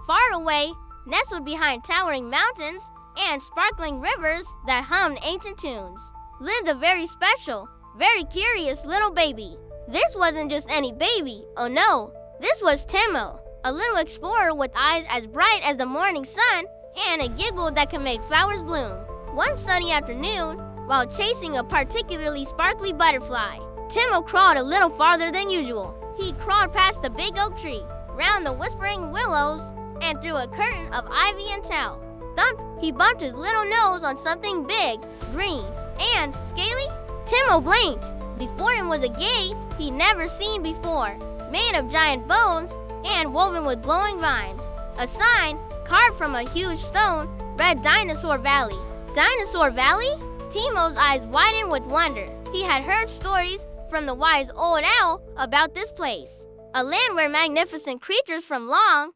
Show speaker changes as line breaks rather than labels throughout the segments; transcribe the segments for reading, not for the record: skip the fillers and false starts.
Far away, nestled behind towering mountains and sparkling rivers that hummed ancient tunes, lived a very special, very curious little baby. This wasn't just any baby, oh no. This was Timo, a little explorer with eyes as bright as the morning sun and a giggle that can make flowers bloom. One sunny afternoon, while chasing a particularly sparkly butterfly, Timo crawled a little farther than usual. He crawled past the big oak tree, round the whispering willows, and through a curtain of ivy and tow. Thump! He bumped his little nose on something big, green, and scaly. Timo blinked. Before him was a gate he'd never seen before, made of giant bones and woven with glowing vines. A sign, carved from a huge stone, read Dinosaur Valley. Dinosaur Valley? Timo's eyes widened with wonder. He had heard stories from the wise old owl about this place, a land where magnificent creatures from long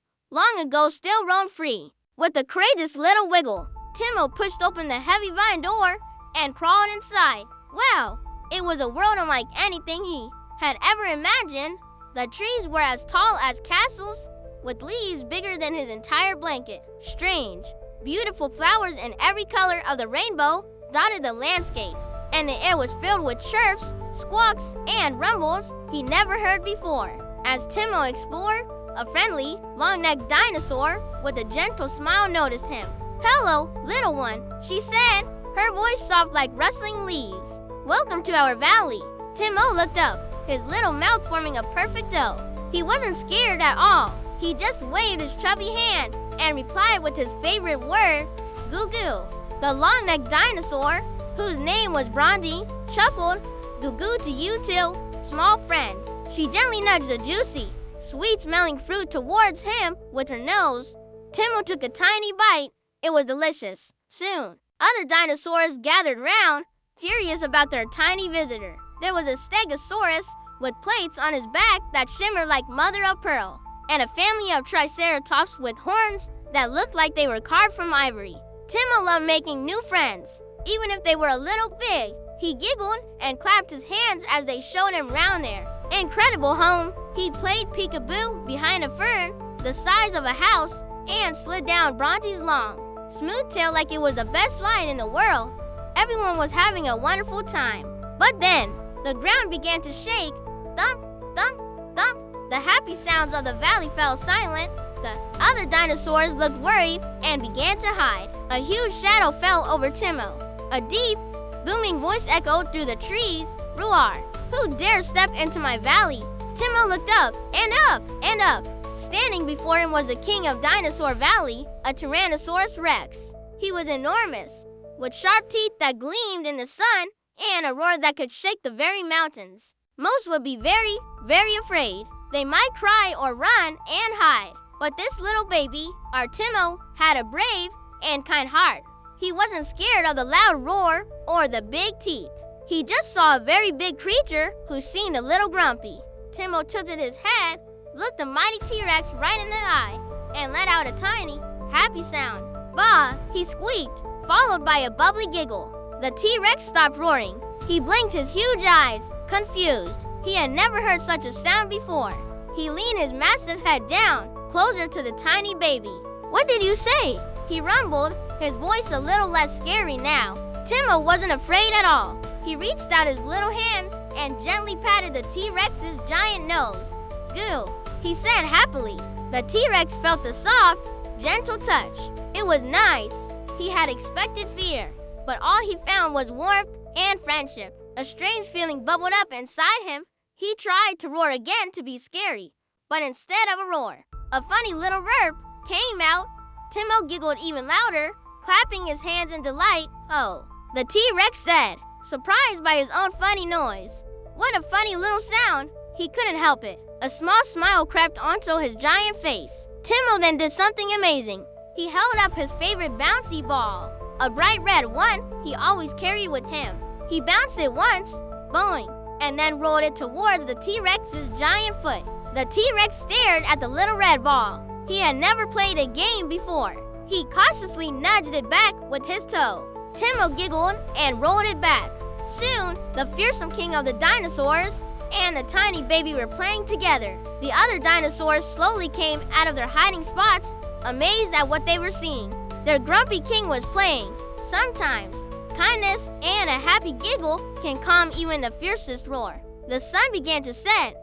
ago still roam free. With a courageous little wiggle, Timo pushed open the heavy vine door and crawled inside. Wow, it was a world unlike anything he had ever imagined. The trees were as tall as castles, with leaves bigger than his entire blanket. Strange, beautiful flowers in every color of the rainbow dotted the landscape, and the air was filled with chirps, squawks, and rumbles he never heard before. As Timo explored, a friendly, long-necked dinosaur with a gentle smile noticed him. "Hello, little one," she said, her voice soft like rustling leaves. "Welcome to our valley." Timo looked up, his little mouth forming a perfect O. He wasn't scared at all. He just waved his chubby hand and replied with his favorite word, "Goo-goo." The long-necked dinosaur, whose name was Bronzy, chuckled, "Goo-goo to you too, small friend." She gently nudged the juicy, sweet-smelling fruit towards him with her nose. Timo took a tiny bite. It was delicious. Soon, other dinosaurs gathered round, curious about their tiny visitor. There was a stegosaurus with plates on his back that shimmered like mother of pearl, and a family of triceratops with horns that looked like they were carved from ivory. Timo loved making new friends, even if they were a little big. He giggled and clapped his hands as they showed him round their incredible home. He played peekaboo behind a fern the size of a house and slid down Bronzy's long, smooth tail like it was the best slide in the world. Everyone was having a wonderful time. But then, the ground began to shake. Thump, thump, thump. The happy sounds of the valley fell silent. The other dinosaurs looked worried and began to hide. A huge shadow fell over Timo. A deep, booming voice echoed through the trees. "Roar! Who dares step into my valley?" Timo looked up and up and up. Standing before him was the king of Dinosaur Valley, a Tyrannosaurus Rex. He was enormous, with sharp teeth that gleamed in the sun and a roar that could shake the very mountains. Most would be very, very afraid. They might cry or run and hide. But this little baby, our Timo, had a brave and kind heart. He wasn't scared of the loud roar or the big teeth. He just saw a very big creature who seemed a little grumpy. Timo tilted his head, looked the mighty T-Rex right in the eye, and let out a tiny, happy sound. "Bah!" he squeaked, followed by a bubbly giggle. The T-Rex stopped roaring. He blinked his huge eyes, confused. He had never heard such a sound before. He leaned his massive head down, closer to the tiny baby. "What did you say?" he rumbled, his voice a little less scary now. Timo wasn't afraid at all. He reached out his little hands and gently patted the T-Rex's giant nose. "Goo," he said happily. The T-Rex felt the soft, gentle touch. It was nice. He had expected fear, but all he found was warmth and friendship. A strange feeling bubbled up inside him. He tried to roar again to be scary, but instead of a roar, a funny little burp came out. Timo giggled even louder, clapping his hands in delight. "Oh," the T-Rex said, surprised by his own funny noise. "What a funny little sound." He couldn't help it. A small smile crept onto his giant face. Timo then did something amazing. He held up his favorite bouncy ball, a bright red one he always carried with him. He bounced it once, boing, and then rolled it towards the T-Rex's giant foot. The T-Rex stared at the little red ball. He had never played a game before. He cautiously nudged it back with his toe. Timo giggled and rolled it back. Soon, the fearsome king of the dinosaurs and the tiny baby were playing together. The other dinosaurs slowly came out of their hiding spots amazed at what they were seeing. Their grumpy king was playing. Sometimes, kindness and a happy giggle can calm even the fiercest roar. The sun began to set,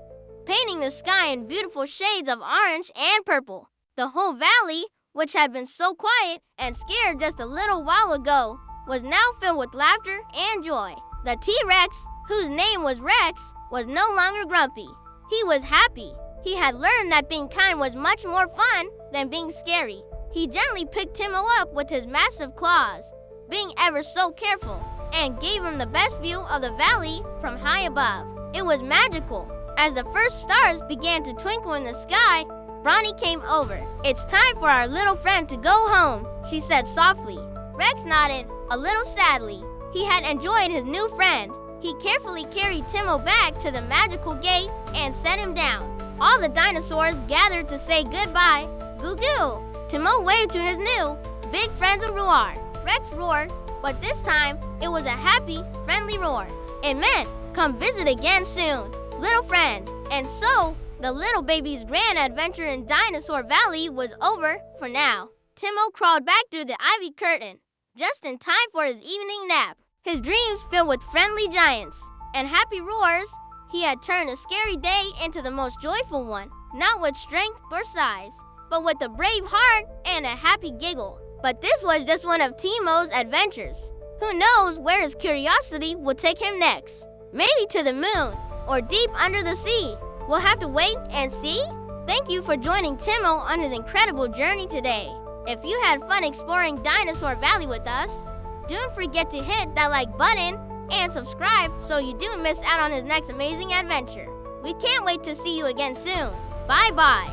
painting the sky in beautiful shades of orange and purple. The whole valley, which had been so quiet and scared just a little while ago, was now filled with laughter and joy. The T-Rex, whose name was Rex, was no longer grumpy. He was happy. He had learned that being kind was much more fun than being scary. He gently picked Timo up with his massive claws, being ever so careful, and gave him the best view of the valley from high above. It was magical. As the first stars began to twinkle in the sky, Bronny came over. "It's time for our little friend to go home," she said softly. Rex nodded, a little sadly. He had enjoyed his new friend. He carefully carried Timo back to the magical gate and set him down. All the dinosaurs gathered to say goodbye. Goo-goo! Timo waved to his new, big friends a roar. Rex roared, but this time it was a happy, friendly roar. It meant, "Come visit again soon, little friend." And so, the little baby's grand adventure in Dinosaur Valley was over for now. Timo crawled back through the ivy curtain, just in time for his evening nap. His dreams filled with friendly giants and happy roars. He had turned a scary day into the most joyful one, not with strength or size, but with a brave heart and a happy giggle. But this was just one of Timo's adventures. Who knows where his curiosity will take him next? Maybe to the moon or deep under the sea. We'll have to wait and see. Thank you for joining Timo on his incredible journey today. If you had fun exploring Dinosaur Valley with us, don't forget to hit that like button and subscribe so you don't miss out on his next amazing adventure. We can't wait to see you again soon. Bye-bye.